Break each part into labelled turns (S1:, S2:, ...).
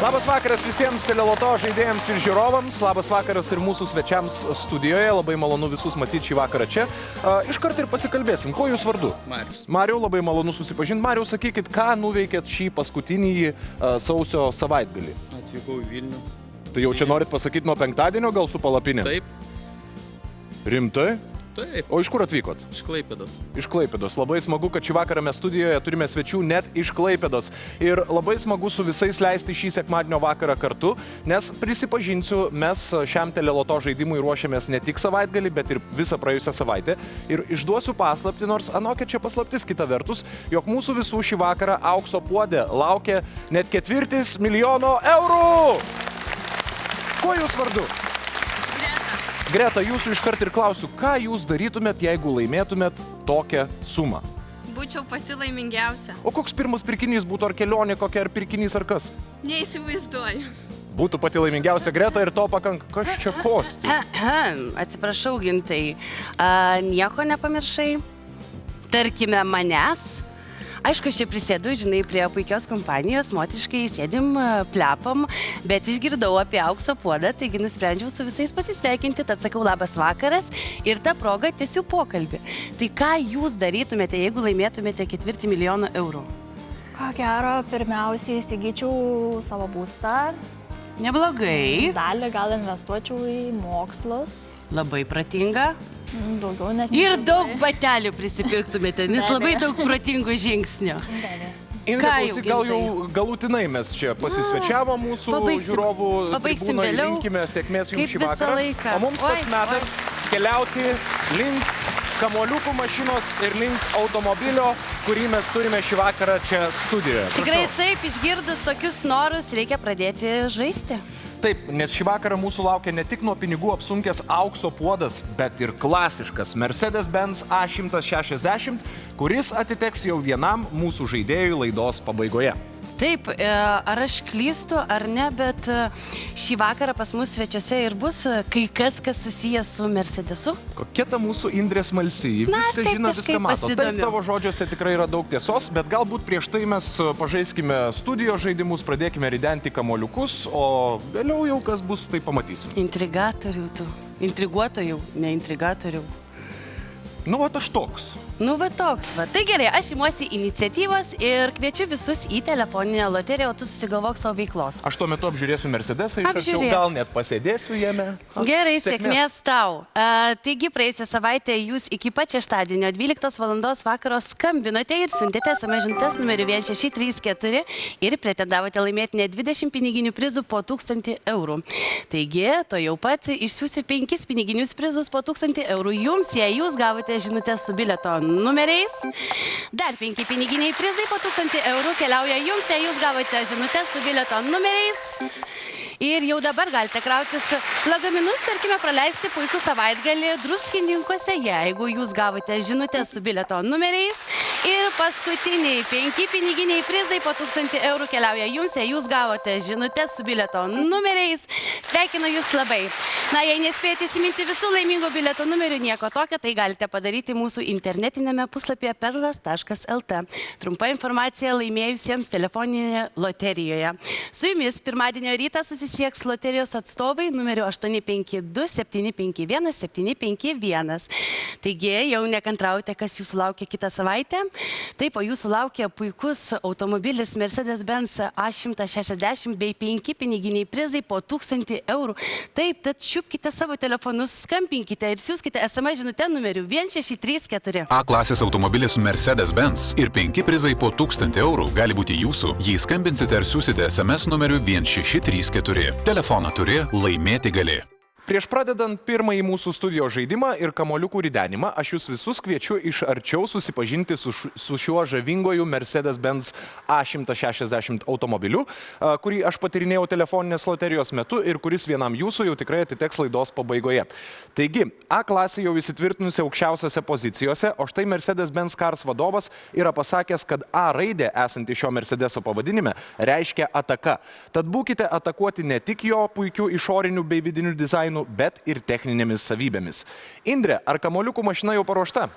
S1: Labas vakaras visiems teleloto žaidėjams ir žiūrovams. Labas vakaras ir mūsų svečiams studijoje. Labai malonu visus matyti šį vakarą čia. Iškart ir pasikalbėsim. Kuo jūs vardu?
S2: Marius.
S1: Mariau, labai malonu susipažinti. Mariau, sakykit, ką nuveikėt šį paskutinį sausio savaitgalį?
S2: Atvykau į Vilnių.
S1: Tai jau čia norit pasakyti nuo penktadienio, gal su palapinė?
S2: Taip.
S1: Rimtai?
S2: Taip.
S1: O iš kur atvykot?
S2: Iš Klaipėdos.
S1: Iš Klaipėdos. Labai smagu, kad šį vakarą mes studijoje turime svečių net iš Klaipėdos. Ir labai smagu su visais leisti šį sekmadienio vakarą kartu, nes prisipažinsiu, mes šiam teleloto žaidimui ruošiamės ne tik savaitgalį, bet ir visą praėjusią savaitę. Ir išduosiu paslaptį, nors anokia čia paslaptis kita vertus, jog mūsų visų šį vakarą aukso puode laukia net 250 000 000 eurų. Kuo jūs vardu? Greta, jūsų iškart ir klausiu, ką jūs darytumėt, jeigu laimėtumėt tokią sumą?
S3: Būčiau pati laimingiausia.
S1: O koks pirmas pirkinys būtų, ar kelionė kokia, ar pirkinys, ar kas?
S3: Neįsivaizduoju.
S1: Būtų pati laimingiausia Greta ir to pakanka. Kas čia kosti?
S4: Atsiprašau, Gintai, nieko nepamiršai? Tarkime manęs? Aišku, aš čia prisėdu, žinai, prie puikios kompanijos, moteriškai sėdim, plepam, bet išgirdau apie aukso puodą, taigi nusprendžiau su visais pasisveikinti, tad sakau labas vakaras ir tą progą tęsiu pokalbį. Tai ką jūs darytumėte, jeigu laimėtumėte 250 000 000 eurų?
S5: Ką gero, pirmiausiai įsigyčiau savo būstą.
S4: Neblogai.
S5: Dalį gal investuočiau į mokslus.
S4: Labai pratinga.
S5: Daugiau net.
S4: Ir daug batelių prisipirktumėte, nes labai daug protingų žingsnių.
S1: Indrė, klausyk, gal jau galutinai mes čia pasisvečiavo mūsų žiūrovų tribūnoje, linkime sėkmės jums šį vakarą. O mums pats metas keliauti link kamuoliukų mašinos ir link automobilio, kurį mes turime šį vakarą čia studijoje.
S4: Tikrai taip, išgirdus tokius norus, reikia pradėti žaisti.
S1: Taip, nes šį vakarą mūsų laukia ne tik nuo pinigų apsunkęs aukso puodas, bet ir klasiškas Mercedes-Benz A160, kuris atiteks jau vienam mūsų žaidėjui laidos pabaigoje.
S4: Taip, ar aš klystu ar ne, bet šį vakarą pas mus svečiuose ir bus kai kas susijęs su Mercedesu.
S1: Kokia ta mūsų Indrė smalsi, ji viską žino, viską mato. Taip, tavo žodžiuose tikrai yra daug tiesos, bet galbūt prieš tai mes pažaiskime studijos žaidimus, pradėkime ridenti kamuoliukus, o vėliau jau kas bus, tai pamatysim.
S4: Intrigatorių tu. Intriguotojų, ne intrigatorių.
S1: Nu, va, aš toks.
S4: Nu, va toks, va. Tai gerai, aš imuosi iniciatyvos ir kviečiu visus į telefoninę loteriją, o tu susigalvok savo veiklos.
S1: Aš tuo metu apžiūrėsiu Mercedesą, gal net pasėdėsiu jame.
S4: Gerai, sėkmės tau. Taigi, praėjusią savaitę jūs iki pat šeštadienio 12 valandos vakaro skambinote ir siuntėte SMS žinutes numeriu 1634 ir pretendavote laimėti net 20 piniginių prizų po 1000 eurų. Taigi, to jau pat išsiųsiu 5 piniginius prizus po 1000 eurų jums, jei jūs gavote žinutes su bilieto numeriais. Dar 5 piniginiai prizai po 1000 eurų keliauja jums, jei jūs gavote žinutes su bilieto numeriais. Ir jau dabar galite krautis lagaminus, tarkime, praleisti puikų savaitgalį Druskininkuose, jeigu jūs gavote žinutes su bilieto numeriais. Ir paskutiniai 5 piniginiai prizai po 1000 eurų keliauja jums, jei jūs gavote žinutes su bilieto numeriais. Sveikinu jūs labai. Na, jei nespėjote įsiminti visų laimingų bilieto numerių, nieko tokio, tai galite padaryti mūsų internetinėme puslapyje perlas.lt. Trumpa informacija laimėjusiems telefoninėje loterijoje. Su jumis pirmadienio rytą susisieks loterijos atstovai numeriu 852 751 751. Taigi, jau nekantraujate, kas jūsų laukia kitą savaitę. Taip, o jūsų laukia puikus automobilis Mercedes-Benz A160 bei 5 piniginiai prizai po 1000 eurų. Taip, tad šiupkite savo telefonus, skambinkite ir siūskite SMS žinutę numeriu 1634.
S6: A klasės automobilis Mercedes-Benz ir 5 prizai po 1000 eurų gali būti jūsų, jei skambinsite ar siūsite SMS numeriu 1634. Telefoną turi, laimėti gali.
S1: Prieš pradedant pirmąjį mūsų studijos žaidimą ir kamuoliukų ridenimą, aš jūs visus kviečiu iš arčiau susipažinti su šiuo žavingoju Mercedes-Benz A160 automobiliu, kurį aš patyrinėjau telefoninės loterijos metu ir kuris vienam jūsų jau tikrai atiteks laidos pabaigoje. Taigi, A klasė jau įsitvirtinusi aukščiausiose pozicijose, o štai Mercedes-Benz Cars vadovas yra pasakęs, kad A raidė esanti šio Mercedeso pavadinime reiškia ataka. Tad būkite atakuoti ne tik jo puikių išorinių bei vidinių dizainų, bet ir techninėmis savybėmis. Indrė, ar kamuoliukų mašina jau paruošta?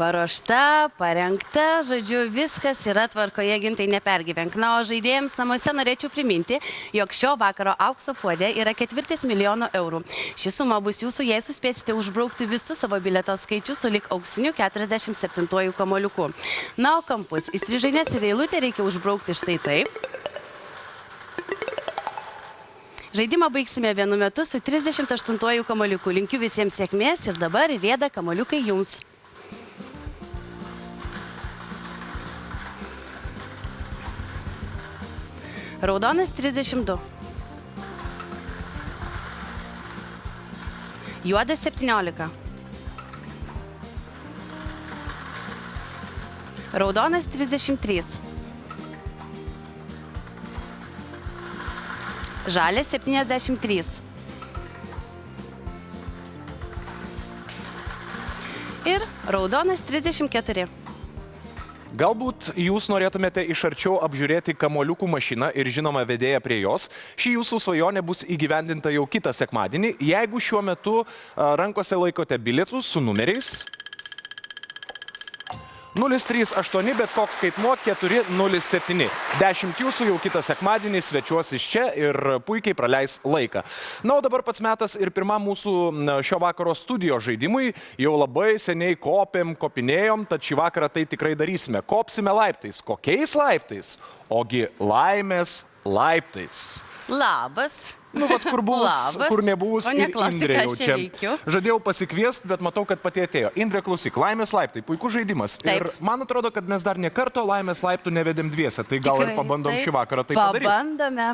S4: paruošta, parengta, žodžiu, viskas yra tvarkoje, Gintai, nepergyvenk. Na, o žaidėjams namuose norėčiau priminti, jog šio vakaro aukso puode yra 4 milijono eurų. Ši suma bus jūsų, jei suspėsite užbraukti visus savo bilieto skaičius sulig auksiniu 47 kamoliuku. Na, o kampus įstrižainės ir eilutę reikia užbraukti štai taip. Žaidimą baigsime vienu metu su 38 kamoliuku. Linkiu visiems sėkmės ir dabar rieda kamoliukai jums. Raudonas 32. Juodas 17. Raudonas 33. Žalias 73. Ir raudonas 34.
S1: Galbūt jūs norėtumėte iš arčiau apžiūrėti kamoliukų mašiną ir žinoma vedėją prie jos. Ši jūsų svajonė bus įgyvendinta jau kitą sekmadienį. Jeigu šiuo metu rankose laikote bilietus su numeriais 038, bet koks skaitmuo 407. 10 jūsų jau kitą sekmadienį svečiuosis čia ir puikiai praleis laiką. Na, o dabar pats metas ir pirmam mūsų šio vakaro studijos žaidimui. Jau labai seniai kopinėjom, tad šį vakarą tai tikrai darysime. Kopsime laiptais. Kokiais laiptais? Ogi laimės laiptais.
S4: Labas.
S1: Nu, vat kur buvus,
S4: Labas.
S1: Kur nebuvus
S4: O ne
S1: ir
S4: klasika,
S1: Indrė jau
S4: aš čia
S1: čia.
S4: veikiu.
S1: Žadėjau pasikviest, bet matau, kad pati atėjo. Indrė, klausyk, laimės laiptai, puikus žaidimas.
S4: Taip.
S1: Ir man atrodo, kad mes dar ne karto laimės laiptų nevedėm dviese. Tai gal ir
S4: Tikrai,
S1: pabandom
S4: taip.
S1: šį vakarą tai padaryti.
S4: Pabandome.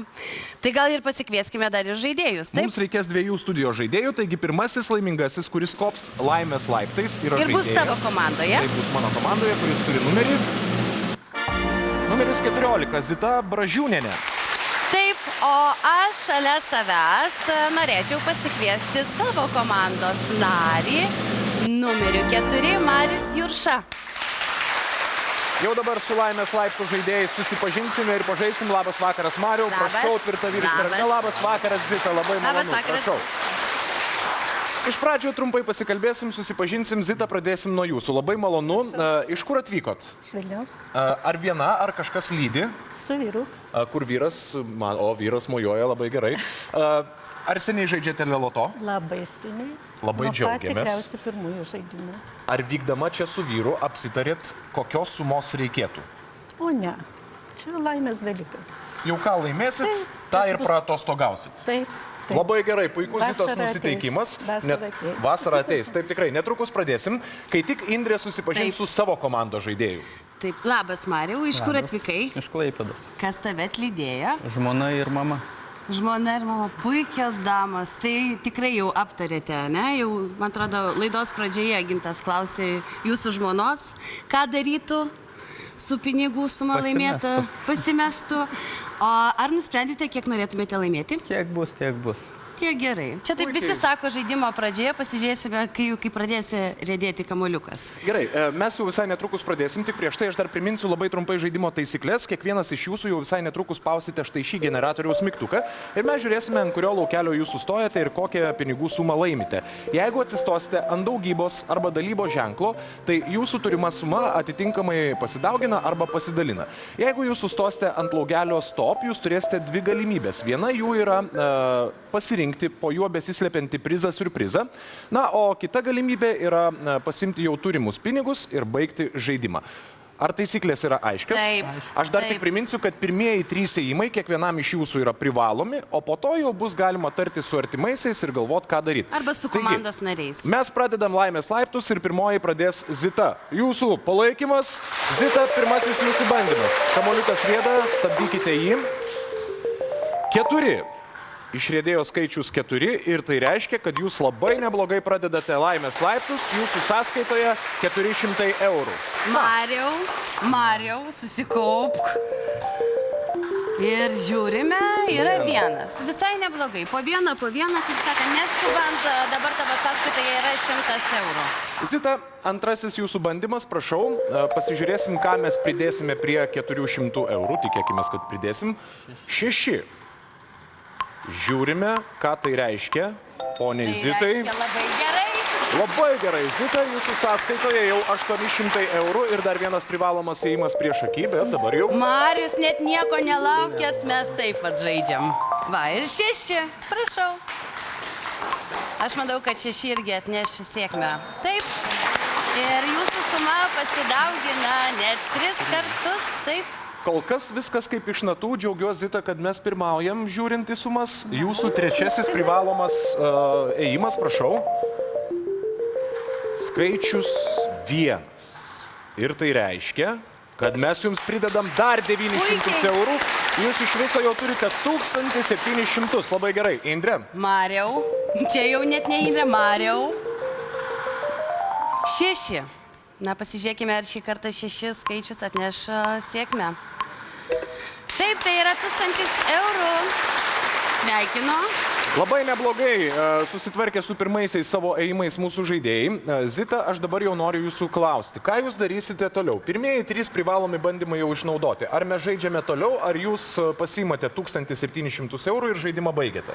S4: Tai gal ir pasikvieskime dar ir žaidėjus, taip?
S1: Mums reikės 2 studijos žaidėjų, taigi pirmasis laimingasis, kuris kops laimės laiptais, yra
S4: Ir bus
S1: žaidėjas.
S4: tavo komandoje.
S1: Tai bus mano komandoje, kuris turi numerį. Numeris 14, Zita Bražiūnienė.
S4: Taip, o aš šalia savęs norėčiau pasikviesti savo komandos narį, numeriu 4, Marius Jurša.
S1: Jau dabar su laimės laiptų žaidėjai susipažinsime ir pažaisim. Labas vakaras, Mariau.
S4: Labas.
S1: Prašau, tvirta vyriška.
S4: Labas.
S1: Labas vakaras, Zita. Labai
S4: Labas
S1: malonu.
S4: vakaras.
S1: Prašau. Iš pradžio trumpai pasikalbėsim, susipažinsim. Zita, pradėsim nuo jūsų. Labai malonu. Iš kur atvykot?
S5: Iš Vilniaus.
S1: Ar viena, ar kažkas lydi?
S5: Su vyru.
S1: Kur vyras? O, vyras mojuoja, labai gerai. Ar seniai žaidžiate Leloto?
S5: Labai seniai.
S1: Labai džiaugiamės.
S5: Tikriausiai pirmųjų žaidimų.
S1: Ar vykdama čia su vyru apsitarėt, kokios sumos reikėtų?
S5: O ne. Čia laimės dalykas.
S1: Jau ką laimėsit,
S5: Taip,
S1: tą
S5: tas
S1: ir
S5: bus-
S1: praatostogasit.
S5: Taip.
S1: Labai gerai, puikus
S5: Vasara
S1: Zitos
S5: ateis,
S1: nusiteikimas.
S5: vasara ateis.
S1: Vasara ateis, taip tikrai. Netrukus pradėsim, kai tik Indrė susipažins
S4: Taip.
S1: su savo komandos žaidėjų.
S4: Taip, labas, Mariau, iš kur atvykai?
S2: Iš Klaipėdos.
S4: Kas tave atlydėjo?
S2: Žmona ir mama.
S4: Žmona ir mama, puikios damos. Tai tikrai jau aptarėte, ne? Jau, man atrodo, laidos pradžioje Gintas klausė jūsų žmonos, ką darytų su pinigų suma laimėta, pasimestų. O ar nusprendėte, kiek norėtumėte laimėti?
S2: Kiek bus, tiek bus.
S4: Tiek gerai. Čia taip visi sako žaidimo pradžioje, pasižiūrėsime, kai pradėsi rėdėti kamoliukas.
S1: Gerai, mes jau visai netrukus pradėsim, tik prieš tai aš dar priminsiu labai trumpai žaidimo taisyklės. Kiekvienas iš jūsų jau visai netrukus spausite štai šį generatoriaus mygtuką ir mes žiūrėsime, ant kurio laukelio jūs sustojate ir kokią pinigų sumą laimite. Jeigu atsistosite ant daugybos arba dalybos ženklo, tai jūsų turima suma atitinkamai pasidaugina arba pasidalina. Jeigu jūs sustosite ant laukelio stop, jūs turėsite 2 galimybės. Viena jų yra pasirinkti po juo besislepiantį prizą siurprizą. Na, o kita galimybė yra pasimti jau turimus pinigus ir baigti žaidimą. Ar taisyklės yra aiškios?
S4: Taip.
S1: Aš dar
S4: Taip.
S1: tik priminsiu, kad pirmieji 3 ėjimai kiekvienam iš jūsų yra privalomi, o po to jau bus galima tarti su artimaisiais ir galvot, ką daryti.
S4: Arba su komandos nariais.
S1: Mes pradedam laimės laiptus ir pirmoji pradės Zita. Jūsų palaikymas. Zita, pirmasis jūsų bandymas. Kamoliukas rieda, stabdykite jį. 4. Išriedėjo skaičius 4 ir tai reiškia, kad jūs labai neblogai pradedate laimės laiptus, jūsų sąskaitoje 400 eurų.
S4: Mariau, susikaupk. Ir žiūrime, yra vienas. Visai neblogai. Po vieną, kaip sakant, neskubant, dabar tavo sąskaitoje yra 100 eurų.
S1: Zita, antrasis jūsų bandymas, prašau, pasižiūrėsim, ką mes pridėsime prie 400 eurų, tikėkime, kad pridėsim. 6. Žiūrime, ką tai reiškia, poniai
S4: Tai
S1: Zitai.
S4: reiškia labai gerai.
S1: Labai gerai, Zita, jūsų sąskaitoje jau 800 eurų ir dar vienas privalomas įėjimas prieš akį, bet dabar jau...
S4: Marius net nieko nelaukęs, mes taip pat žaidžiam. Va, ir 6, prašau. Aš manau, kad 6 irgi atneš sėkmę. Taip. Ir jūsų suma pasidaugina net 3 kartus, taip.
S1: Kol kas viskas kaip iš natų, džiaugiuosi Zita, kad mes pirmaujam žiūrint į sumas. Jūsų trečiasis privalomas ėjimas, prašau. Skaičius 1. Ir tai reiškia, kad mes jums pridedam dar 900 eurų. Jūs iš viso jau turite 1700. Labai gerai. Indrė.
S4: Mariau. Čia jau net ne Indrė, Mariau. 6. Na, pasižiūrėkime, ar šį kartą 6 skaičius atneš sėkmę. Taip, tai yra 1000 eurų. Sveikinu.
S1: Labai neblogai susitvarkė su pirmaisiais savo ėjimais mūsų žaidėjai. Zita, aš dabar jau noriu jūsų klausti. Ką jūs darysite toliau? Pirmieji 3 privalomi bandymai jau išnaudoti. Ar mes žaidžiame toliau, ar jūs pasiimate 1700 eurų ir žaidimą baigiate?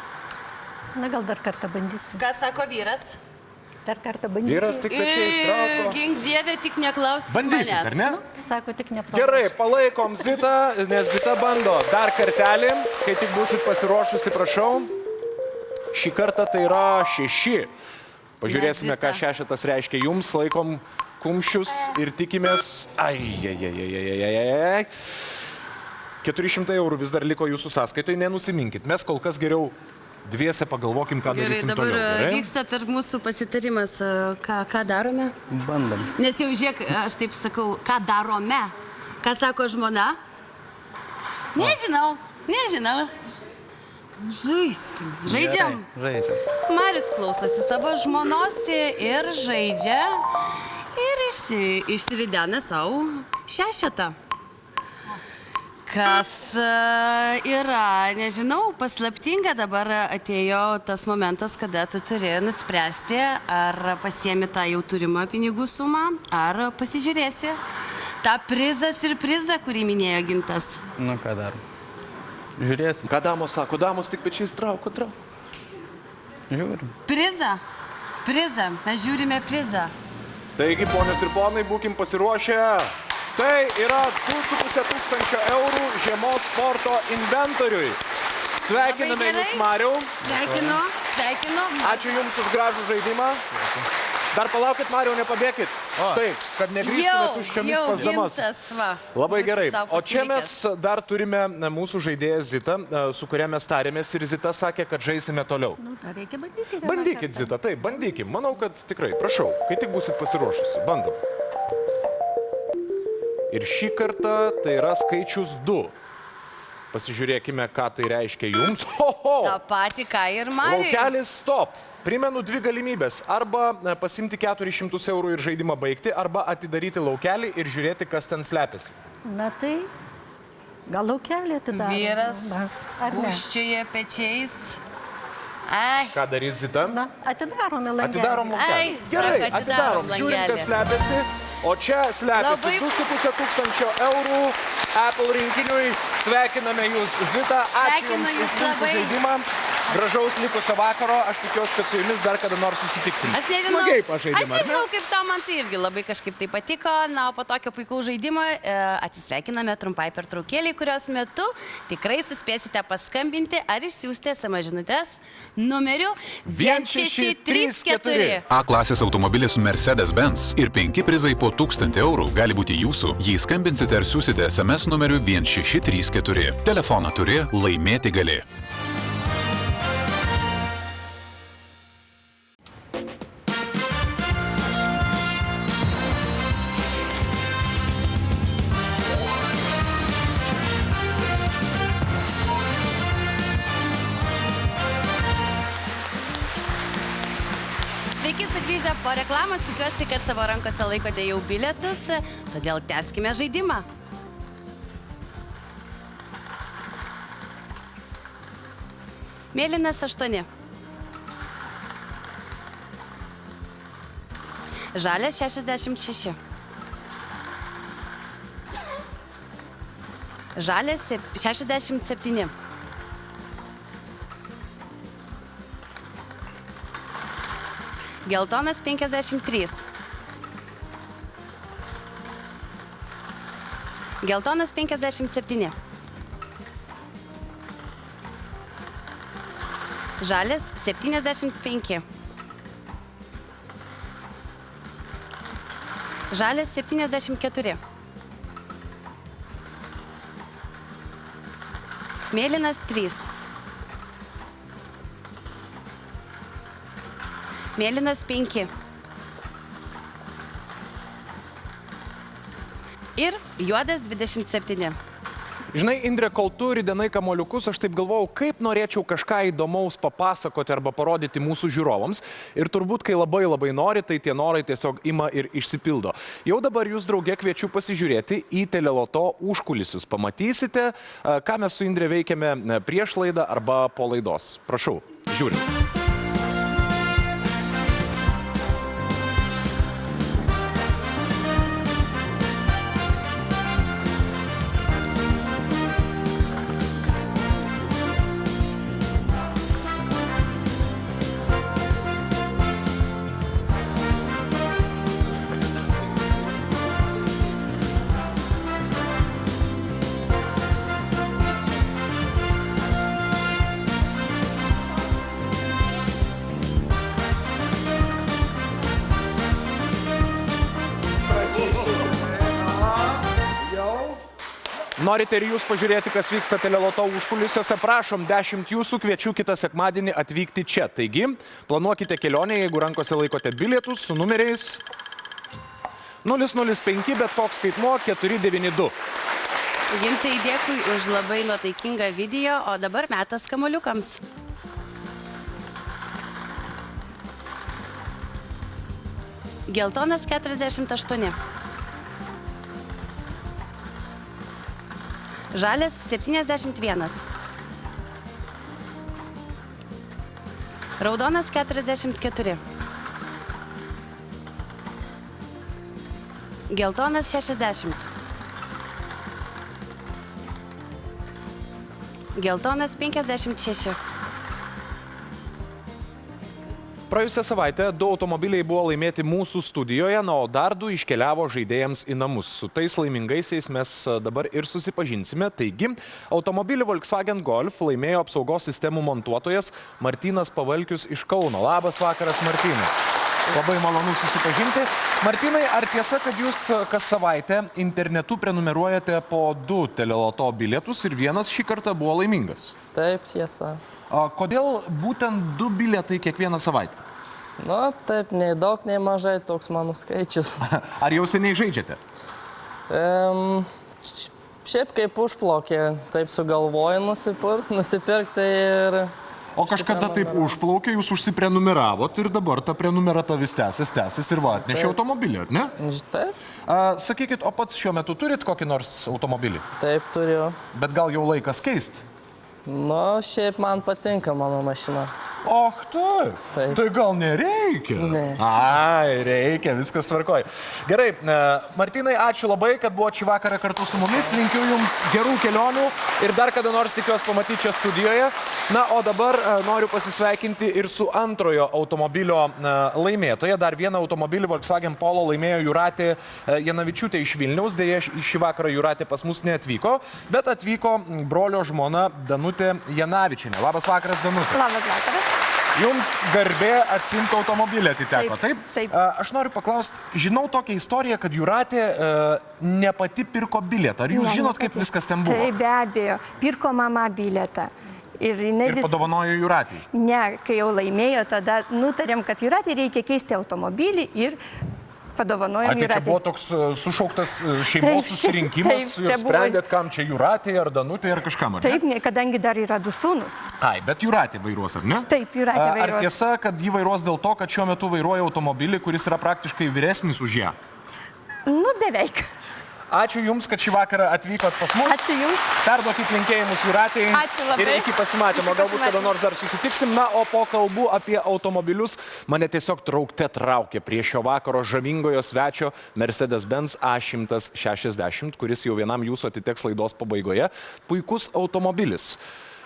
S5: Na, gal dar kartą bandysiu.
S4: Ką sako vyras?
S5: Dar kartą bandysiu.
S1: Vyras tik pečiais trauko.
S4: Gink Dieve, tik neklauskit manęs.
S1: Bandysit, ar ne?
S5: Sako, tik nepravažiuoju.
S1: Gerai, palaikom Zitą, nes Zita bando. Dar kartelį, kai tik būsit pasiruošusi, prašau. Šį kartą tai yra 6. Pažiūrėsime, ką 6 reiškia jums. Laikom kumščius ir tikimės... 400 eurų vis dar liko jūsų sąskaitoje, nenusiminkit. Mes kol kas geriau dviese pagalvokim, ką darysim toliau.
S4: Gerai, dabar vyksta tarp mūsų pasitarimas, ką darome.
S2: Bandom.
S4: Nes jau žiūrėk, aš taip sakau, ką darome. Ką sako žmona? Nežinau. Žaiskim. Žaidžiam.
S2: Gerai, žaidžiam.
S4: Marius klausosi savo žmonos ir žaidžia ir išsiridena savo 6. Kas yra, nežinau, paslaptinga. Dabar atėjo tas momentas, kada tu turi nuspręsti, ar pasiemi tą jau turimą pinigų sumą, ar pasižiūrėsi tą prizą, kurį minėjo Gintas.
S2: Nu, ką darom? Žiūrėsim.
S1: Ką damos sako? Damos tik pečiais trauko.
S2: Žiūrim.
S4: Prizą. Mes žiūrime prizą.
S1: Taigi, ponios ir ponai, būkim pasiruošę. Tai yra 2500 eurų žiemos sporto inventoriui. Sveikiname jūs, Mariau.
S4: Sveikinu.
S1: Ačiū jums už gražų žaidimą. Dar palaukit, Mariau, nepabėkit. Taip, kad negrįžtume tuščiomis pas damas. Labai gerai. O čia mes dar turime mūsų žaidėją Zitą, su kuria mes tarėmės ir Zita sakė, kad žaisime toliau.
S5: Nu, dar reikia bandyti.
S1: Bandykit, Zita, taip, bandykim. Manau, kad tikrai, prašau, kai tik būsit pasiruošusi. Bandom. Ir šį kartą tai yra skaičius 2. Pasižiūrėkime, ką tai reiškia jums.
S4: Ta pati, ką ir Mariui.
S1: Laukelis stop. Primenu 2 galimybės. Arba pasimti 400 eurų ir žaidimą baigti, arba atidaryti laukelį ir žiūrėti, kas ten slepiasi.
S5: Na tai, gal laukelį atidarome.
S4: Vyras gūščioje pečiais. Ai.
S1: Ką darys Zita?
S5: Na, atidarome langelį.
S1: Atidarom laukelį. Gerai, atidarom. Žiūrim, kas slepiasi. O čia slepiasi 2500 eurų Apple rinkiniui. Sveikiname jūs, Zita. Ačiū jums už puikų žaidimą. Gražaus likusio vakaro. Aš tikiuosi, kad su jumis dar kada nors susitiksim.
S4: Aš nežinau,
S1: Smagiai pažaidėm, ar ne?
S4: Aš nežinau, kaip tau, man tai irgi labai kažkaip tai patiko. Na, o po tokio puikaus žaidimo atsisveikiname trumpai pertraukėlį, kurios metu tikrai suspėsite paskambinti ar išsiųsti SMS žinutes numeriu 1634.
S6: A klasės automobilis Mercedes-Benz ir 5 prizai po 1000 eurų gali būti jūsų, jei skambinsite ar siūsite SMS numeriu 1634. Telefoną turi, laimėti gali.
S4: Sveiki sugrįžę po reklamos, tikiuosi, kad savo rankose laikote jau bilietus, todėl tęskime žaidimą. Mėlynas 8. Žalias 66. Žalias 67. Geltonas 53. Geltonas 57. Žalias 75. Žalias 74. Mėlynas 3. Mėlynas 5. Ir juodas 27.
S1: Žinai, Indrė, kol tu ridenai kamoliukus, aš taip galvojau, kaip norėčiau kažką įdomaus papasakoti arba parodyti mūsų žiūrovams. Ir turbūt, kai labai nori, tai tie norai tiesiog ima ir išsipildo. Jau dabar jūs, drauge, kviečiu pasižiūrėti į Teleloto užkulisius. Pamatysite, ką mes su Indrė veikiame prieš laidą arba po laidos. Prašau, žiūrim. Norite ir jūs pažiūrėti, kas vyksta Teleloto užkulisiuose? Prašom, 10 jūsų kviečiu kitą sekmadienį atvykti čia. Taigi, planuokite kelionę, jeigu rankose laikote bilietus su numeriais 005, bet koks skaitmuo 492.
S4: Gintai, dėkui už labai nuotaikingą video, o dabar metas kamoliukams. Geltonas 48. Žalias 71. Raudonas 44. Geltonas 60. Geltonas 56.
S1: Praėjusią savaitę 2 automobiliai buvo laimėti mūsų studijoje, na, o dar 2 iškeliavo žaidėjams į namus. Su tais laimingaisiais mes dabar ir susipažinsime. Taigi, automobilį Volkswagen Golf laimėjo apsaugos sistemų montuotojas Martynas Pavalkius iš Kauno. Labas vakaras, Martynai. Labai malonu susipažinti. Martynai, ar tiesa, kad jūs kas savaitę internetu prenumeruojate po 2 Teleloto bilietus ir vienas šį kartą buvo laimingas?
S7: Taip, tiesa.
S1: Kodėl būtent 2 bilietai kiekvieną savaitę?
S7: Nu, taip, nei daug, nei mažai toks mano skaičius.
S1: Ar jau seniai žaidžiate?
S7: Šiaip kaip užplaukė, taip sugalvoju nusipirkti ir...
S1: O kažkada taip užplaukė, jūs užsiprenumeravot ir dabar ta prenumerata vis tęsis ir va, atnešė automobilį, ar ne?
S7: Taip.
S1: Sakykit, o pats šiuo metu turit kokį nors automobilį?
S7: Taip, turiu.
S1: Bet gal jau laikas keisti?
S7: Nu, šiaip man patinka mano mašina.
S1: Och, taip. Tai gal nereikia?
S7: Ne.
S1: Ai, reikia, viskas tvarkoja. Gerai, Martynai, ačiū labai, kad buvo šį vakarą kartu su mumis. Linkiu jums gerų kelionių ir dar kada nors tikiuosi pamatyti čia studijoje. Na, o dabar noriu pasisveikinti ir su antrojo automobilio laimėtoje. Dar vieną automobilį Volkswagen Polo laimėjo Jūratė Janavičiūtė iš Vilniaus. Deja, šį vakarą Jūratė pas mus neatvyko, bet atvyko brolio žmona Danutė Janavičienė. Labas vakaras, Danutė.
S5: Labas vakaras.
S1: Jums garbė atsimti automobilį atiteko, taip?
S5: Taip.
S1: Aš noriu paklausti, žinau tokią istoriją, kad Jūratė ne pati pirko bilietą. Ar jūs žinot, kaip viskas ten buvo?
S5: Taip, be abejo. Pirko mama bilietą. Ir
S1: padovanojo Jūratei?
S5: Ne, kai jau laimėjo, tada nutarėm, kad Jūratei reikia keisti automobilį ir padovanojom Jūratei.
S1: Tai čia buvo toks sušauktas šeimos susirinkimas ir sprendėt, kam čia Jūratė ar Danutė ar kažkam, ar ne?
S5: Taip, kadangi dar yra 2 sūnus.
S1: Ai, bet Jūratė vairuos, ar ne?
S5: Taip, Jūratė vairuos.
S1: Ar tiesa, kad ji vairuos dėl to, kad šiuo metu vairuoja automobilį, kuris yra praktiškai vyresnis už ją?
S5: Nu, beveik.
S1: Ačiū Jums, kad šį vakarą atvykot pas mus.
S5: Ačiū Jums.
S1: Perduokit linkėjimus Jūratei.
S5: Ačiū labai.
S1: Ir iki pasimatymo. Galbūt kada nors dar susitiksim. Na, o po kalbų apie automobilius mane tiesiog traukė prie šio vakaro žavingojo svečio Mercedes-Benz A160, kuris jau vienam jūsų atiteks laidos pabaigoje. Puikus automobilis.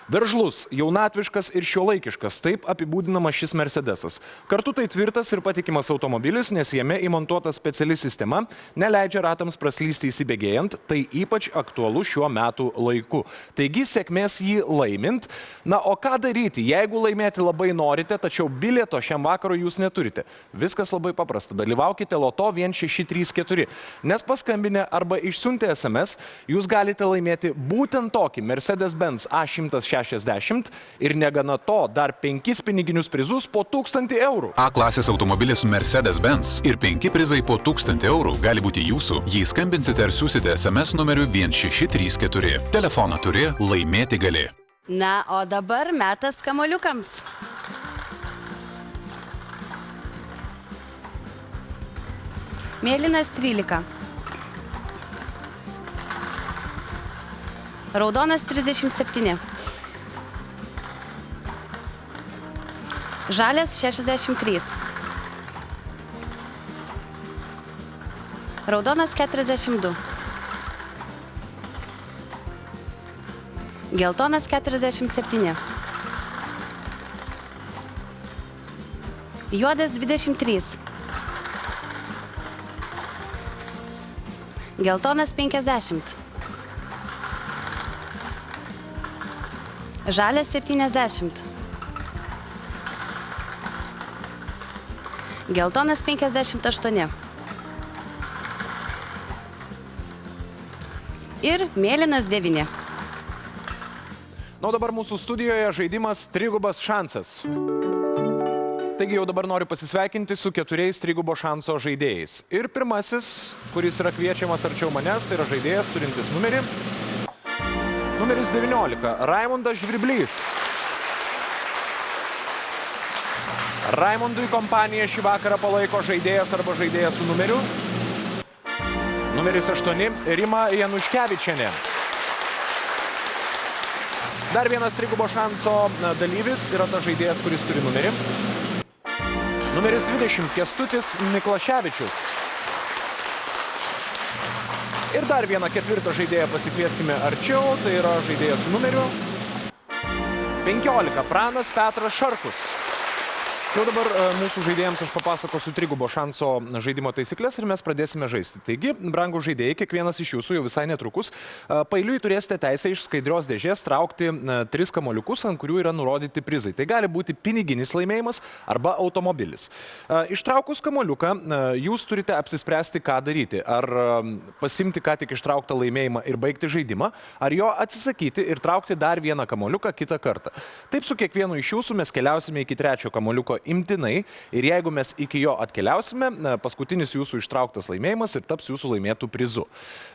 S1: Veržlus, jaunatviškas ir šiuolaikiškas, taip apibūdinama šis Mercedesas. Kartu tai tvirtas ir patikimas automobilis, nes jame įmontuota speciali sistema, neleidžia ratams praslysti įsibėgėjant, tai ypač aktualu šiuo metų laiku. Taigi sėkmės jį laimint. Na, o ką daryti, jeigu laimėti labai norite, tačiau bilieto šiam vakarui jūs neturite? Viskas labai paprasta. Dalyvaukite loto 1634, nes paskambinę arba išsiuntę SMS, jūs galite laimėti būtent tokį Mercedes-Benz A160 ir negana to dar 5 piniginius prizus po 1000 eurų.
S6: A klasės automobilis Mercedes-Benz ir 5 prizai po 1000 eurų gali būti jūsų, jei skambinsite ar siūsite SMS numeriu 1634. Telefoną turi, laimėti gali.
S4: Na, o dabar metas kamuoliukams. Mėlynas 13. Raudonas 37. Žalias 63. Raudonas 42. Geltonas 47. Juodas 23. Geltonas 50. Žalias 70. Geltonas 58. Ir mėlynas 9.
S1: Na, o dabar mūsų studijoje žaidimas trigubas šansas. Taigi jau dabar noriu pasisveikinti su 4 trigubo šanso žaidėjais. Ir pirmasis, kuris yra kviečiamas arčiau manęs, tai yra žaidėjas turintis numerį. Numeris 19. Raimundas Žvirblys. Raimundui kompanija šį vakarą palaiko žaidėjas arba žaidėjas su numeriu. Numeris 8. Rima Januškevičienė. Dar vienas trigubo šanso dalyvis yra tas žaidėjas, kuris turi numerį. Numeris 20. Kęstutis Miklaševičius. Ir dar vieną 4. žaidėją pasikvieskime arčiau, tai yra žaidėjas su numeriu 15. Pranas Petras Šarkus. Jau dabar mūsų žaidėjams aš papasakosiu trigubo šanso žaidimo taisyklės ir mes pradėsime žaisti. Taigi, brangų žaidėjai, kiekvienas iš jūsų jau visai netrukus pailiui turėsite teisę iš skaidrios dėžės traukti 3 kamuoliukus, ant kurių yra nurodyti prizai. Tai gali būti piniginis laimėjimas arba automobilis. Ištraukus kamuoliuką, jūs turite apsispręsti, ką daryti. Ar pasimti ką tik ištrauktą laimėjimą ir baigti žaidimą, ar jo atsisakyti ir traukti dar vieną kamuoliuką kitą kartą. Taip su kiekvienu iš jūsų mes keliausime iki 3 kamuoliuko imtinai ir jeigu mes iki jo atkeliausime, paskutinis jūsų ištrauktas laimėjimas ir taps jūsų laimėtų prizu.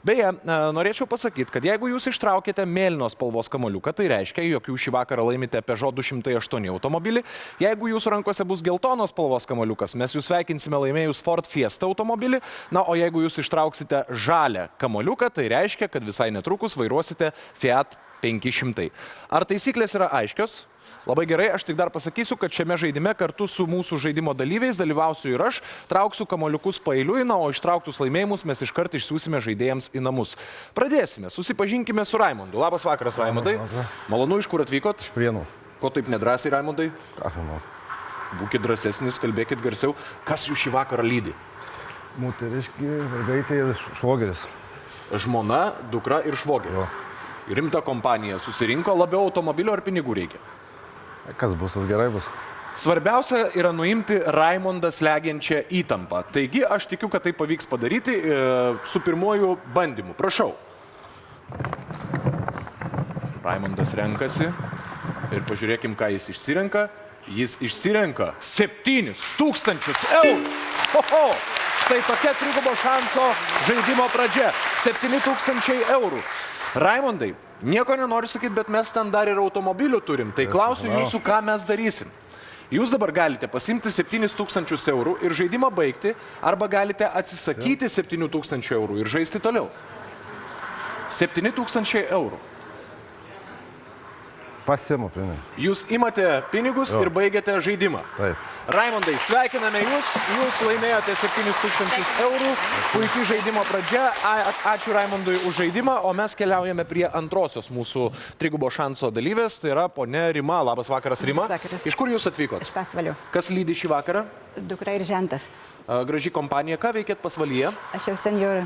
S1: Beje, norėčiau pasakyti, kad jeigu jūs ištraukėte mėlynos spalvos kamuoliuką, tai reiškia, jog jūs šį vakarą laimite Peugeot 208 automobilį. Jeigu jūsų rankose bus geltonos spalvos kamuoliukas, mes jūs sveikinsime laimėjus Ford Fiesta automobilį. Na, o jeigu jūs ištrauksite žalią kamuoliuką, tai reiškia, kad visai netrukus vairuosite Fiat 500. Ar taisyklės yra aiškios? Labai gerai, aš tik dar pasakysiu, kad šiame žaidime kartu su mūsų žaidimo dalyviais dalyvausiu ir aš, trauksiu kamuoliukus paeiliui, na, o ištrauktus laimėjimus mes iškart išsiųsime žaidėjams į namus. Pradėsime, susipažinkime su Raimundu. Labas vakaras, Raimundai. Malonu, iš kur atvykot?
S8: Iš Prienų.
S1: Ko taip nedrąsiai, Raimundai?
S8: Ką žinau.
S1: Būkit drąsesnis, kalbėkit garsiau. Kas jūs šį vakarą lydi?
S8: Moteriški, mergaitė ir švogeris.
S1: Žmona, dukra ir švogeris. Rimta kompanija susirinko, labiau automobilio ar pinigų reikia?
S8: Kas bus, tas gerai bus.
S1: Svarbiausia yra nuimti Raimundą slegiančią įtampą. Taigi aš tikiu, kad tai pavyks padaryti su pirmuoju bandymu. Prašau. Raimundas renkasi ir pažiūrėkim, ką jis išsirenka. Jis išsirenka 7000 eurų. Oho! Štai tokia trigubo šanso žaidimo pradžia. 7000 eurų. Raimundai, nieko nenoriu sakyti, bet mes ten dar ir automobilių turim. Tai klausiu jūsų, ką mes darysim. Jūs dabar galite pasimti 7000 eurų ir žaidimą baigti, arba galite atsisakyti 7000 eurų ir žaisti toliau. 7000 eurų.
S8: Pasiimu, pinai.
S1: Jūs imate pinigus ir baigiate žaidimą.
S8: Taip.
S1: Raimondai, sveikiname jūs. Jūs laimėjote 7000 eurų. Puikiai žaidimo pradžia. Ačiū Raimondui už žaidimą. O mes keliaujame prie antrosios mūsų trigubo šanso dalyvės. Tai yra ponia Rima. Labas vakaras, Rima.
S9: Vakaras.
S1: Iš kur jūs atvykot?
S9: Iš Pasvalio.
S1: Kas lydi šį vakarą?
S9: Dukra ir žentas.
S1: Graži kompanija. Ką veikėt Pasvalyje?
S9: Aš jau senjorė.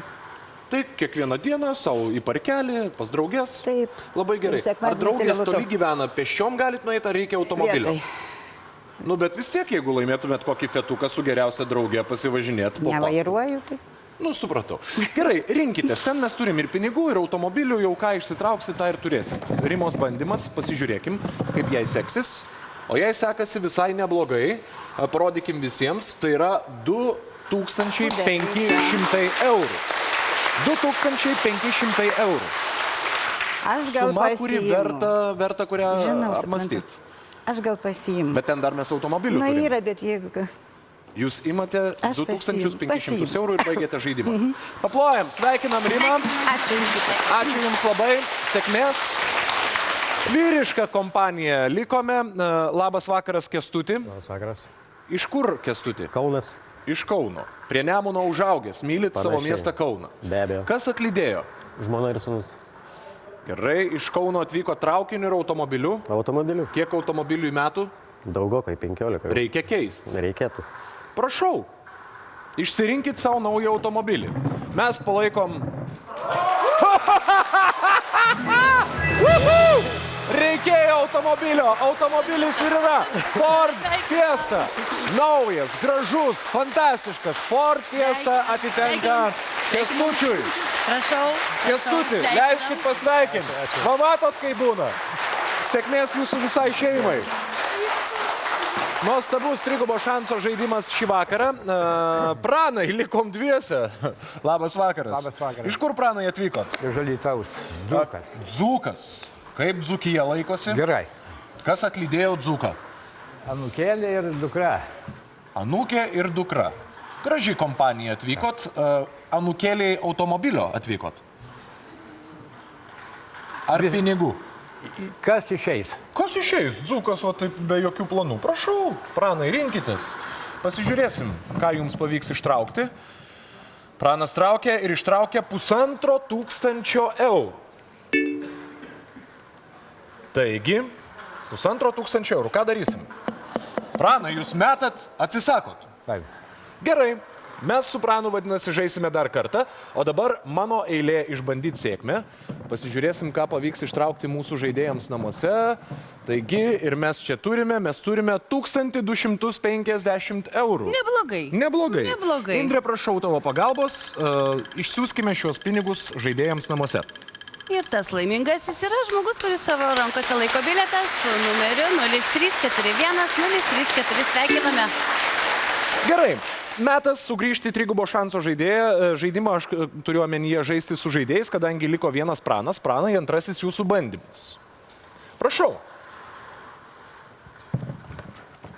S1: Tai kiekvieną dieną savo į parkelį, pas draugės.
S9: Taip.
S1: Labai gerai. Ar draugės toli gyvena, pėsčiom galit nueiti, ar reikia automobilio?
S9: Vietai.
S1: Nu, bet vis tiek, jeigu laimėtumėt kokį fetuką su geriausia draugė pasivažinėti.
S9: Nevairuoju, tai.
S1: Nu, supratau. Gerai, rinkitės. Ten mes turim ir pinigų, ir automobilių, jau ką išsitrauksit, tą ir turėsit. Rimos bandymas, pasižiūrėkim, kaip jai seksis. O jai sekasi visai neblogai. Parodykim visiems, tai yra 2500 eurų. 2500 eurų.
S9: Aš gal
S1: Suma,
S9: pasiimu.
S1: kuri verta kurią apmąstyti.
S9: Aš gal pasiimu.
S1: Bet ten dar mes automobilių
S9: Na,
S1: turim.
S9: yra, bet jeigu...
S1: Jūs imate
S9: Aš
S1: 2500 eurų ir baigėte žaidimą. Paplojam, sveikinam Rimą.
S9: Ačiū.
S1: Ačiū Jums labai. Sėkmės. Vyrišką kompaniją likome. Labas vakaras, Kęstuti.
S10: Labas vakaras.
S1: Iš kur, Kęstuti?
S10: Kaunas.
S1: Iš Kauno. Prie Nemuno užaugęs. Mylit savo
S10: Panašiai.
S1: miestą Kauną.
S10: Be abejo.
S1: Kas atlydėjo?
S10: Žmona ir sūnus.
S1: Gerai, iš Kauno atvyko traukiniu ir automobiliu.
S10: Automobiliu.
S1: Kiek automobilių į metų?
S10: Daugokai, 15.
S1: Reikia keisti.
S10: Reikėtų.
S1: Prašau, išsirinkit savo naują automobilį. Mes palaikom... Reikėjo automobilio. Automobilis ir yra Ford Fiesta. Naujas, gražus, fantastiškas. Ford Fiesta atitenka Kęstučiui.
S4: Prašau.
S1: Kęstuti, leiskit pasveikinti. Pamatot, kaip būna. Sėkmės jūsų visai šeimai. Nuostabus trigubo šanso žaidimas šį vakarą. Pranai, likom dviese. Labas vakaras.
S11: Labas vakaras.
S1: Iš kur Pranai atvykot?
S11: Iš Alytaus. Dzūkas.
S1: Dzūkas. Kaip Dzūkija laikosi?
S11: Gerai.
S1: Kas atlydėjo Dzūką?
S11: Anūkėlė ir dukra.
S1: Anūkė ir dukra. Graži kompanija atvykot. Anūkėliai automobilio atvykot. Ar pinigų?
S11: Kas išeis?
S1: Kas išeis? Dzūkas, va taip be jokių planų. Prašau, Pranai, rinkitės. Pasižiūrėsim, ką jums pavyks ištraukti. Pranas traukia ir ištraukia 1500 eurų. Taigi, 1500 eurų. Ką darysim? Pranai, jūs metat, atsisakot.
S11: Taip.
S1: Gerai. Mes su Pranu, vadinasi, žaisime dar kartą, o dabar mano eilė išbandyti sėkmę. Pasižiūrėsim, ką pavyks ištraukti mūsų žaidėjams namuose. Taigi, ir mes čia turime 1250 eurų.
S4: Neblogai.
S1: Neblogai.
S4: Neblogai.
S1: Indrė, prašau tavo pagalbos. Išsiųskime šios pinigus žaidėjams namuose.
S4: Ir tas laimingasis yra žmogus, kuris savo rankose laiko bilietą su numeriu 0341 034. Sveikiname.
S1: Gerai. Metas sugrįžti į trigubo šanso žaidimą, aš turiu omenyje žaisti su žaidėjais, kadangi liko vienas Pranas. Pranai, antrasis jūsų bandymas. Prašau.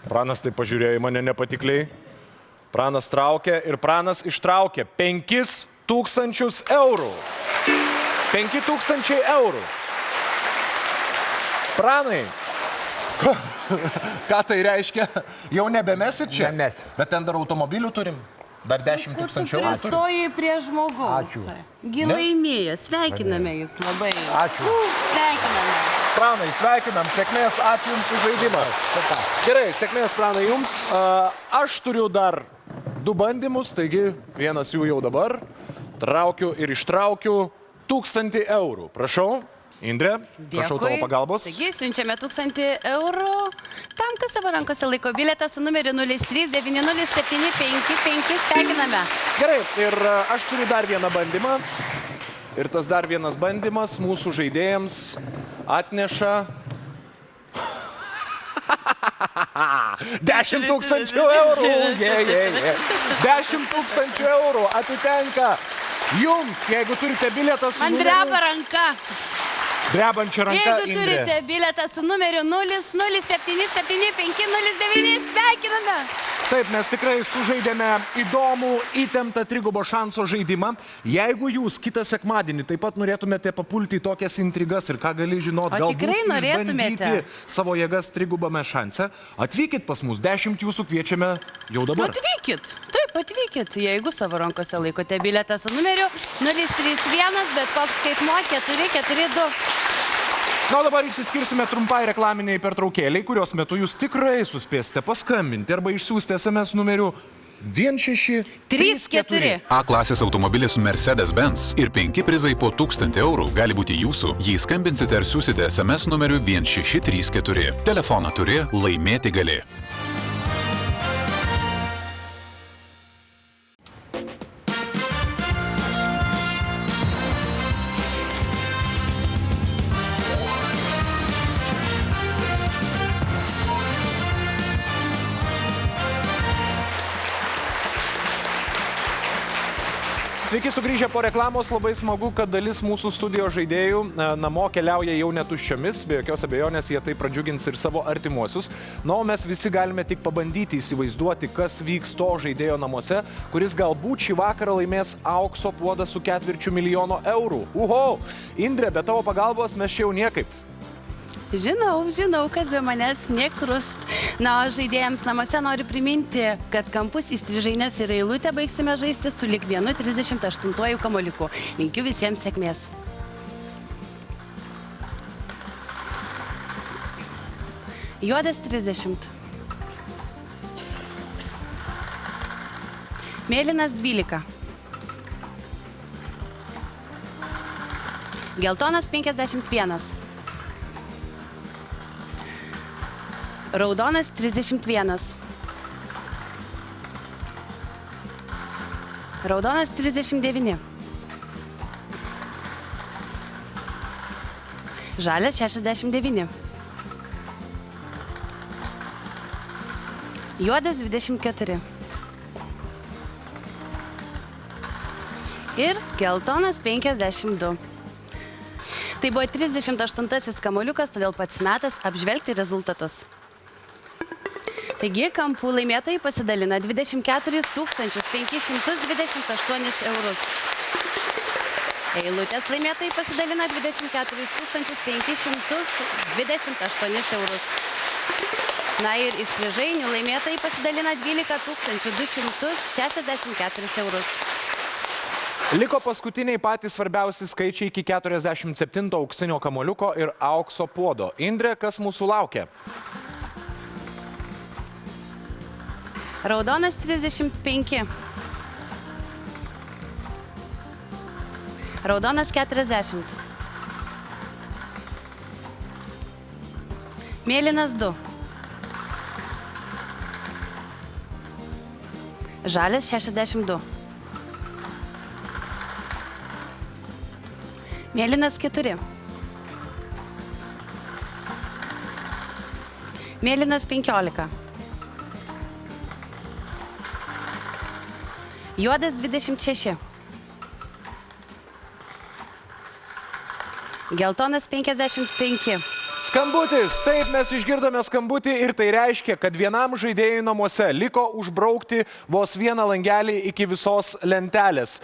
S1: Pranas tai pažiūrėjo į mane nepatikliai. Pranas traukia ir Pranas ištraukia 5000 eurų. 5000 eurų. Pranai. Ką tai reiškia? Jau nebemesit čia?
S11: Nemes.
S1: Bet ten dar automobilių turim? Dar 10 000 eurų turim?
S4: Pristoji prie žmogaus.
S11: Ačiū.
S4: Gilaimėje. Sveikiname jūs labai.
S11: Ačiū.
S4: Sveikiname.
S1: Pranai, sveikinam. Sėkmės. Ačiū Jums už žaidimą. Gerai, sėkmės, Pranai, Jums. Aš turiu dar 2 bandymus, taigi vienas jų jau dabar. Traukiu ir ištraukiu 1000 eurų. Prašau. Indrė, prašau tavo pagalbos.
S4: Taigi, siunčiame 1000 eurų tam, kas savo rankose laiko bilietą su numeriu 0390755. Sveikiname.
S1: Gerai, ir aš turiu dar vieną bandymą. Ir tas dar vienas bandymas mūsų žaidėjams atneša 10 000 eurų. 10 000 eurų atitenka jums, jeigu turite bilietą su
S4: Man
S1: numeriu...
S4: dreba ranka.
S1: Drebančia ranka,
S4: Jeigu
S1: Indrė.
S4: turite bilietą su numeriu 0077509, sveikiname.
S1: Taip, mes tikrai sužaidėme įdomų, įtemptą trigubo šanso žaidimą. Jeigu jūs kitą sekmadienį taip pat norėtumėte papulti į tokias intrigas ir ką gali žinoti, galbūt
S4: tikrai norėtumėte
S1: savo jėgas trigubame šanse, atvykit pas mus, 10 jūsų kviečiame jau dabar.
S4: Atvykit, taip, atvykit. Jeigu savo rankose laikote bilietą su numeriu 031, bet koks skaitmuo 442.
S1: Na, o dabar išsiskirsime trumpai reklaminiai pertraukėliai, kurios metu jūs tikrai suspėsite paskambinti arba išsiųsti SMS numeriu 1634.
S6: A klasės automobilis Mercedes-Benz ir 5 prizai po 1000 eurų gali būti jūsų, jei skambinsite ar siūsite SMS numeriu 1634. Telefoną turi, laimėti gali.
S1: Sveiki sugrįžę po reklamos, labai smagu, kad dalis mūsų studijos žaidėjų namo keliauja jau netuščiomis, be jokios abejonės jie tai pradžiugins ir savo artimuosius. Na, o mes visi galime tik pabandyti įsivaizduoti, kas vyks to žaidėjo namuose, kuris galbūt šį vakarą laimės aukso puodą su 250 000 eurų. Uho! Indrė, be tavo pagalbos mes čia jau niekaip.
S4: Žinau, kad be manęs nekrust. Na, o žaidėjams namuose noriu priminti, kad kampus įstrižainės ir eilutę baigsime žaisti su lik 1,38 kamuoliuku. Linkiu visiems sėkmės. Juodas 30. Mėlynas 12. Geltonas 51. Raudonas 31. Raudonas 39. Žalias 69. Juodas 24. Ir geltonas 52. Tai buvo 38 kamuoliukas, todėl pats metas apžvelgti rezultatus. Taigi, kampų laimėtojai pasidalina 24 528 eurus. Eilutės laimėtojai pasidalina 24 528 eurus. Na ir įstrižainių laimėtojai pasidalina 12 264 eurus.
S1: Liko paskutiniai patys svarbiausi skaičiai iki 47 auksinio kamuoliuko ir aukso puodo. Indrė, kas mūsų laukia?
S4: Raudonas 35. Raudonas 40. Mėlynas 2. Žalias 62. Mėlynas 4. Mėlynas 15. Juodas 26. Geltonas 55.
S1: Skambutis. Taip, mes išgirdome skambutį ir tai reiškia, kad vienam žaidėjui namuose liko užbraukti vos vieną langelį iki visos lentelės.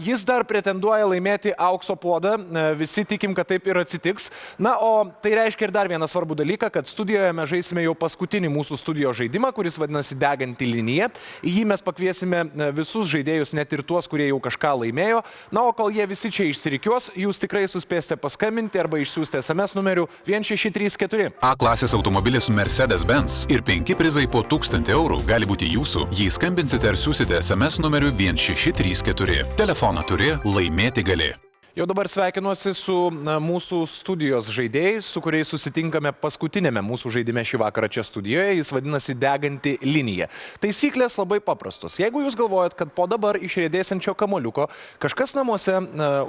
S1: Jis dar pretenduoja laimėti aukso puodą, visi tikim, kad taip ir atsitiks. Na, o tai reiškia ir dar vieną svarbų dalyką, kad studijoje mes žaisime jau paskutinį mūsų studijos žaidimą, kuris vadinasi Deganti linija. Į jį mes pakviesime visus žaidėjus, net ir tuos, kurie jau kažką laimėjo. Na, o kol jie visi čia išsirikiuos, jūs tikrai suspėsite paskambinti arba išsiųsti SMS numeriu 1634.
S6: A klasės automobilis Mercedes-Benz ir 5 prizai po 1000 eurų gali būti jūsų, jei skambinsite ar siūsite SMS numeriu 1634. Telefoną turi, laimėti gali.
S1: Jau dabar sveikinuosi su mūsų studijos žaidėjais, su kuriais susitinkame paskutinėme mūsų žaidime šį vakarą čia studijoje. Jis vadinasi Deganti linija. Taisyklės labai paprastos. Jeigu jūs galvojat, kad po dabar išriedėsiančio kamuoliuko kažkas namuose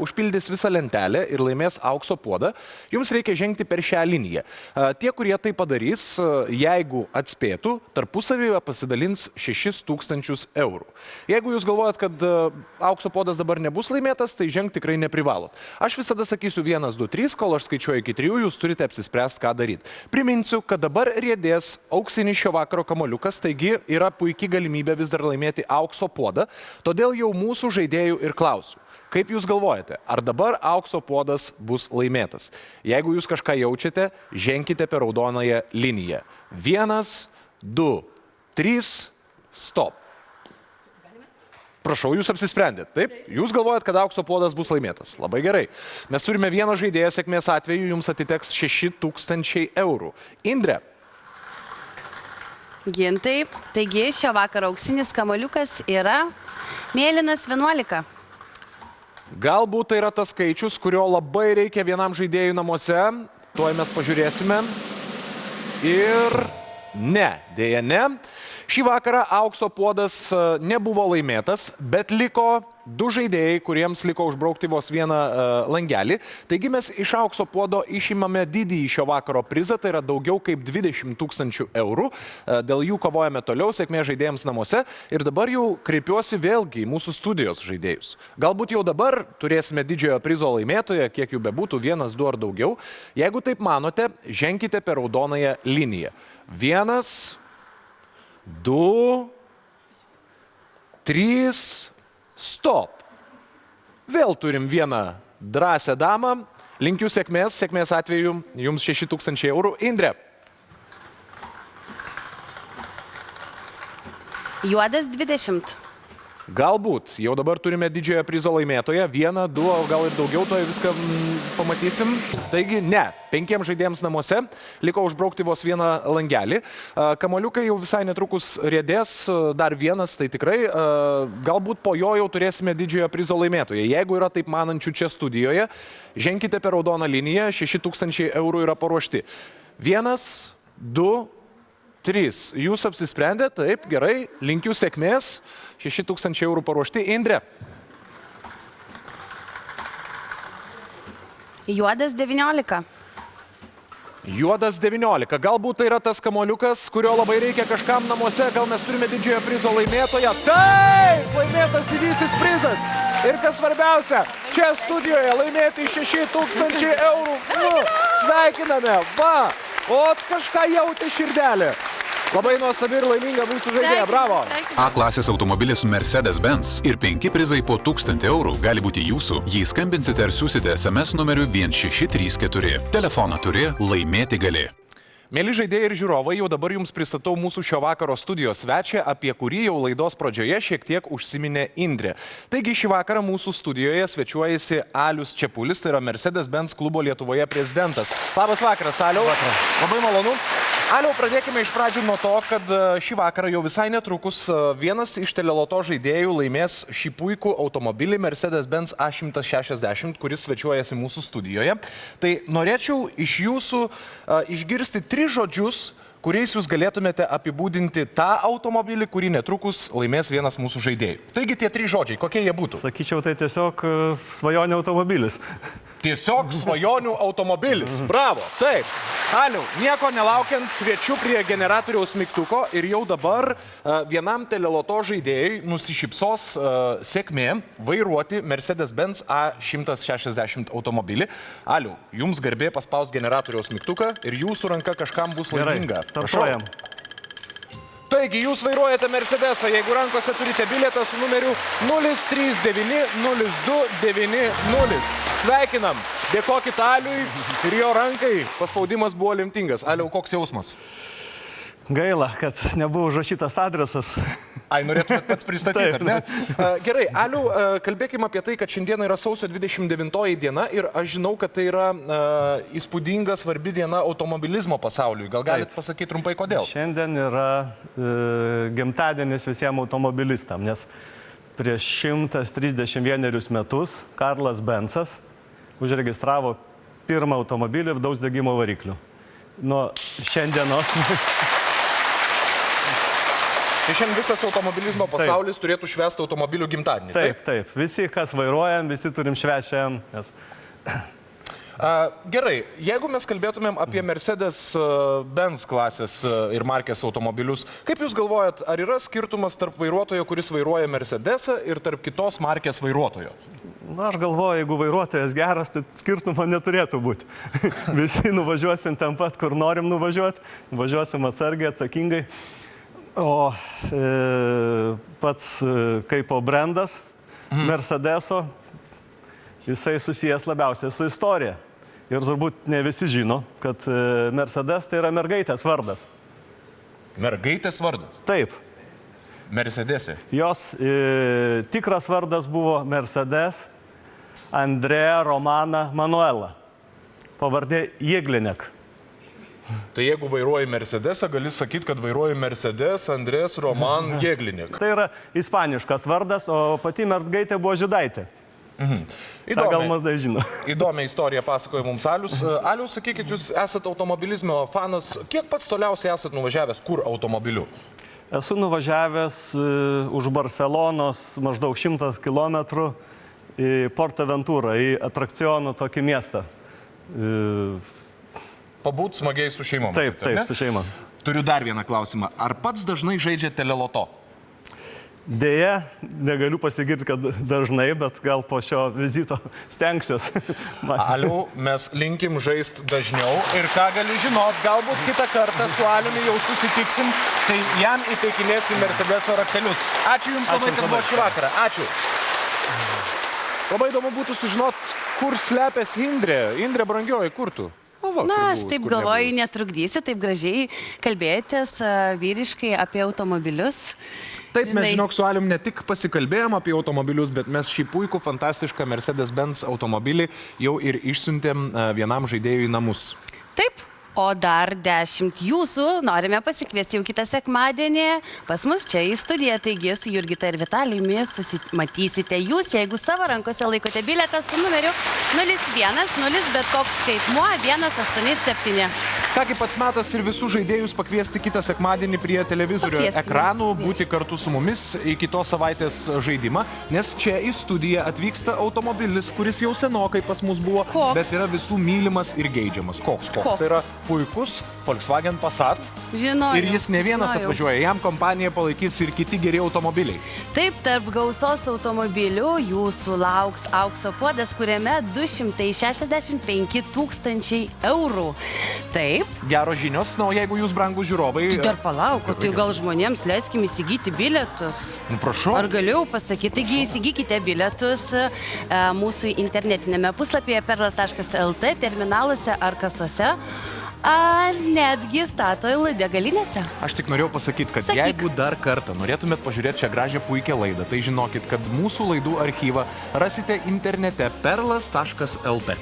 S1: užpildys visą lentelę ir laimės aukso puodą, jums reikia žengti per šią liniją. Tie, kurie tai padarys, jeigu atspėtų, tarpusavyje pasidalins 6000 eurų. Jeigu jūs galvojat, kad aukso puodas dabar nebus laimėtas, tai žengti tikrai neprivalo. privalot. Aš visada sakysiu 1, 2, 3, kol aš skaičiuoju iki 3, jūs turite apsispręsti, ką daryti. Priminsiu, kad dabar riedės auksinis šio vakaro kamuoliukas, taigi yra puikiai galimybė vis dar laimėti aukso puodą, todėl jau mūsų žaidėjų ir klausiu. Kaip jūs galvojate, ar dabar aukso puodas bus laimėtas? Jeigu jūs kažką jaučiate, ženkite per raudonąją liniją. 1, 2, 3, stop. Prašau, jūs apsisprendėt, taip? Jūs galvojat, kad aukso puodas bus laimėtas. Labai gerai. Mes turime vieną žaidėją, sėkmės atveju jums atiteks 6 000 eurų. Indre.
S4: Gintai, taigi šio vakaro auksinis kamuoliukas yra mėlynas 11.
S1: Galbūt tai yra tas skaičius, kurio labai reikia vienam žaidėjui namuose. Tuoj mes pažiūrėsime. Ir ne, dėja ne. Šį vakarą aukso puodas nebuvo laimėtas, bet liko 2 žaidėjai, kuriems liko užbraukti vos vieną langelį. Taigi mes iš aukso puodo išimame didįjį šio vakaro prizą, tai yra daugiau kaip 20 000 eurų. Dėl jų kovojame toliau, sėkmė žaidėjams namuose. Ir dabar jau kreipiuosi vėlgi į mūsų studijos žaidėjus. Galbūt jau dabar turėsime didžiojo prizo laimėtoją, kiek jų bebūtų, 1, 2 ar daugiau. Jeigu taip manote, ženkite per raudonąją liniją. 1, 2, 3, stop. Vėl turim vieną drąsią damą. Linkiu sėkmės, sėkmės atveju jums 6 000 eurų. Indre.
S4: Juodas 20.
S1: Galbūt. Jau dabar turime didžiojo prizo laimėtoją. 1, 2, o gal ir daugiau, to viską pamatysim. Taigi ne. 5 žaidėjams namuose. Liko užbraukti vos vieną langelį. Kamuoliukai jau visai netrukus riedės. Dar vienas, tai tikrai. Galbūt po jo jau turėsime didžiojo prizo laimėtoją. Jeigu yra taip manančių čia studijoje, ženkite per raudoną liniją. 6 000 eurų yra paruošti. 1, 2, 3. Jūs apsisprendėte, taip, gerai, linkiu sėkmės, 6 000 eurų paruošti. Indre.
S4: Juodas 19.
S1: Juodas 19. Galbūt tai yra tas kamuoliukas, kurio labai reikia kažkam namuose, gal mes turime didžiojo prizo laimėtoją. Taip, laimėtas didysis prizas. Ir kas svarbiausia, čia studijoje laimėti 6 000 eurų. Sveikiname, va. O kažką jautė širdelė. Labai nuostabi ir laiminga mūsų žaidėja. Bravo.
S6: A klasės automobilis Mercedes-Benz ir 5 prizai po 1000 eurų gali būti jūsų, jei skambinsite ar siūsite SMS numeriu 1634. Telefoną turi, laimėti gali.
S1: Mėly žaidėjai ir žiūrovai, jau dabar jums pristatau mūsų šio vakaro studijos svečią, apie kurį jau laidos pradžioje šiek tiek užsiminė Indrė. Taigi šį vakarą mūsų studijoje svečiuojasi Alius Čepulis, tai yra Mercedes-Benz klubo Lietuvoje prezidentas. Labas vakaras, Aliau. Labai malonu. Aliau, pradėkime iš pradžių nuo to, kad šį vakarą jau visai netrukus vienas iš teleloto žaidėjų laimės šį puikų automobilį Mercedes-Benz A160, kuris svečiuojasi mūsų studijoje. Tai norėčiau iš jūsų išgirsti 3 žodžius, kuriais jūs galėtumėte apibūdinti tą automobilį, kurį netrukus laimės vienas mūsų žaidėjų. Taigi tie 3 žodžiai, kokie jie būtų?
S10: Sakyčiau, tai tiesiog svajonių automobilis.
S1: Tiesiog svajonių automobilis. Bravo. Taip. Aliau, nieko nelaukiant, kviečiu prie generatoriaus mygtuko ir jau dabar vienam teleloto žaidėjui nusišypsos sėkmė vairuoti Mercedes-Benz A160 automobilį. Aliau, jums garbė paspaus generatoriaus mygtuką ir jūsų ranka kažkam bus laiminga.
S10: Startuojam.
S1: Taigi, jūs vairuojate Mercedesą, jeigu rankose turite bilietą su numeriu 0390290. Sveikinam, dėkokit Aliui ir jo rankai. Paspaudimas buvo lemtingas. Aliau, koks jausmas?
S10: Gaila, kad nebuvo užrašytas adresas.
S1: Ai, norėtumėt pats pristatyti, ar ne? Gerai, Aliu, kalbėkime apie tai, kad šiandien yra sausio 29 diena ir aš žinau, kad tai yra įspūdinga, svarbi diena automobilizmo pasauliui. Gal galite pasakyti trumpai, kodėl?
S10: Šiandien yra gimtadienis visiems automobilistam, nes prieš 131 metus Karlas Benzas užregistravo pirmą automobilį vidaus degimo variklių. Nuo šiandienos...
S1: Tai šiandien visas automobilizmo pasaulis turėtų švęsti automobilių gimtadienį.
S10: Taip. Visi, kas vairuojam, visi turim švęšiam. Nes...
S1: Gerai, jeigu mes kalbėtumėm apie Mercedes-Benz klasės ir markės automobilius, kaip jūs galvojat, ar yra skirtumas tarp vairuotojo, kuris vairuoja Mercedesą ir tarp kitos markės vairuotojo?
S10: Na, aš galvoju, jeigu vairuotojas geras, tai skirtumo neturėtų būti. Visi nuvažiuosim ten pat, kur norim nuvažiuoti, nuvažiuosim atsargiai, atsakingai. O pats kaip brandas Mercedeso, jisai susijęs labiausiai su istorija. Ir turbūt ne visi žino, kad Mercedes tai yra mergaitės vardas.
S1: Mergaitės vardas?
S10: Taip.
S1: Mercedesė.
S10: Jos tikras vardas buvo Mercedes Andrea Romana Manuela. Pavardė Jėglinek.
S1: Tai jeigu vairuoji Mercedesą, gali sakyti, kad vairuoji Mercedes Andrės Roman Jėglinek.
S10: Tai yra ispaniškas vardas, o pati mergaitė buvo žydaitė. Ta gal mažai žino.
S1: Įdomią istoriją pasakoja mums Alius. Alius, sakykit, jūs esate automobilizmo fanas. Kiek pats toliausiai esate nuvažiavęs kur automobiliu?
S10: Esu nuvažiavęs už Barcelonos maždaug 100 km į Portaventūrą, į atrakcionų tokį miestą.
S1: Pabūt smagiai su šeimom.
S10: Taip, su šeima.
S1: Turiu dar vieną klausimą. Ar pats dažnai žaidžia teleloto?
S10: Deja, negaliu pasigirti, kad dažnai, bet gal po šio vizito stengsiuos.
S1: Aliu, mes linkim žaisti dažniau ir ką gali žinot, galbūt kitą kartą su Aliumi jau susitiksim, tai jam įteikinėsim Mercedeso raktelius. Ačiū Jums labai, kad buvo šį vakarą. Ačiū. Labai įdomu būtų sužinot, kur slepiasi Indrė. Indrė, brangioji, kur tu?
S4: Na, aš taip galvoju, netrukdysi, taip gražiai kalbėtės vyriškai apie automobilius.
S1: Taip, mes žinok su Alium ne tik pasikalbėjom apie automobilius, bet mes šį puikų, fantastišką Mercedes-Benz automobilį jau ir išsiuntėm vienam žaidėjui į namus.
S4: Taip. O dar 10 jūsų norime pasikviesti jau kitą sekmadienį pas mus čia į studiją. Taigi su Jurgita ir Vitalijumi susimatysite jūs, jeigu savo rankose laikote bilietą su numeriu 010, bet koks skaitmuo 187.
S1: Kągi pats metas ir visų žaidėjus pakviesti kitą sekmadienį prie televizorių ekranų, būti kartu su mumis į kitos savaitės žaidimą, nes čia į studiją atvyksta automobilis, kuris jau senokai pas mus buvo, bet yra visų mylimas ir geidžiamas. Koks? Tai yra puikus Volkswagen Passat.
S4: Žinojau.
S1: Ir jis ne vienas atvažiuoja, jam kompaniją palaikys ir kiti geri automobiliai.
S4: Taip, tarp gausos automobilių jūsų lauks aukso puodas, kuriame 265 000 eurų. Taip.
S1: Geros žinios, na, o jeigu jūs brangūs žiūrovai...
S4: Tu dar palauk, tai gal žmonėms leiskim įsigyti bilietus?
S1: Nu, prašau.
S4: Ar galiu pasakyti? Taigi įsigykite bilietus mūsų internetinėme puslapyje perlas.lt, terminaluose ar kasuose. Netgi Statoil degalinėse.
S1: Aš tik norėjau pasakyti, kad jeigu dar kartą norėtumėt pažiūrėti šią gražią puikią laidą, tai žinokit, kad mūsų laidų archyvą rasite internete perlas.lt.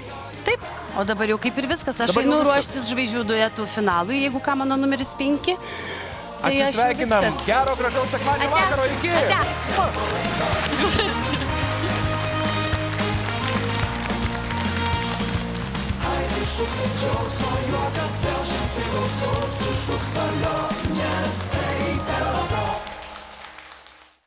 S4: Taip, o dabar jau kaip ir viskas. Aš einu ruoštis žvaigždžių duetų finalui, jeigu ką mano numeris 5.
S1: Atsisveikinam. Gero, gražaus sekmadienio vakaro. Iki.
S12: Šuks džiaugsmo juokas vėl šimtai balsų sušuks valio, nes tai teleloto.